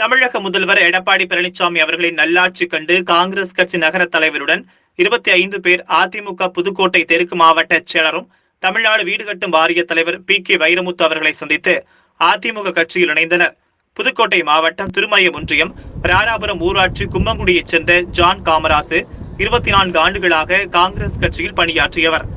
தமிழக முதல்வர் எடப்பாடி பழனிசாமி அவர்களின் நல்லாட்சி கண்டு காங்கிரஸ் கட்சி நகர தலைவருடன் 25 பேர் அதிமுக புதுக்கோட்டை தெற்கு மாவட்ட செயலரும் தமிழ்நாடு வீடு கட்டும் வாரிய தலைவர் கே வைரமுத்து அவர்களை சந்தித்து அதிமுக கட்சியில் இணைந்தனர். புதுக்கோட்டை மாவட்டம் திருமயம் ஒன்றியம் ராராபுரம் ஊராட்சி கும்மங்குடியைச் சேர்ந்த ஜான் காமராசு 24 ஆண்டுகளாக காங்கிரஸ் கட்சியில் பணியாற்றியவர்.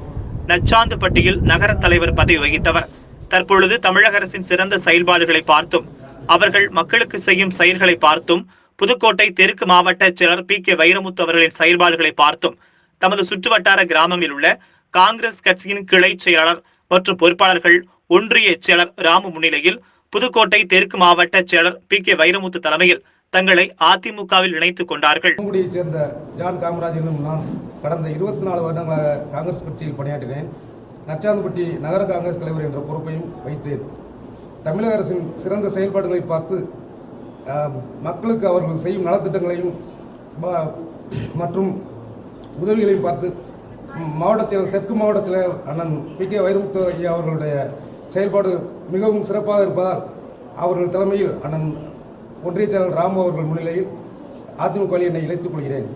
நச்சாந்துப்பட்டியில் நகர தலைவர் பதவி வகித்தவர். தற்பொழுது தமிழக அரசின் சிறந்த செயல்பாடுகளை பார்த்தும் அவர்கள் மக்களுக்கு செய்யும் செயல்களை பார்த்தும் புதுக்கோட்டை தெற்கு மாவட்ட செயலர் கே வைரமுத்து அவர்களின் செயல்பாடுகளை பார்த்தும் தமது சுற்றுவட்டார கிராமங்களில் உள்ள காங்கிரஸ் கட்சியின் கிளை செயலாளர் மற்றும் பொறுப்பாளர்கள் ஒன்றிய செயலர் ராமு முன்னிலையில் புதுக்கோட்டை தெற்கு மாவட்ட செயலர் கே வைரமுத்து தலைமையில் தங்களை அதிமுகவில் இணைத்துக் கொண்டார்கள். சேர்ந்த ஜான் காமராஜ் என்னும் நான் கடந்த 24 வருடங்களாக காங்கிரஸ் கட்சியில் பணியாற்றினேன். நச்சாந்துப்பட்டி நகர காங்கிரஸ் தலைவர் என்ற பொறுப்பையும் வைத்தேன். தமிழக அரசின் சிறந்த செயல்பாடுகளை பார்த்து மக்களுக்கு அவர்கள் செய்யும் நலத்திட்டங்களையும் மற்றும் உதவிகளையும் பார்த்து மாவட்ட செயலர் தெற்கு மாவட்ட செயலர் அண்ணன் கே வைரமுத்து ஐயா அவர்களுடைய செயல்பாடு மிகவும் சிறப்பாக இருப்பதால் அவர்கள் தலைமையில் அண்ணன் ஒன்றிய செயலர் ராமு அவர்கள் முன்னிலையில் அதிமுக என்னை இணைத்துக் கொள்கிறேன்.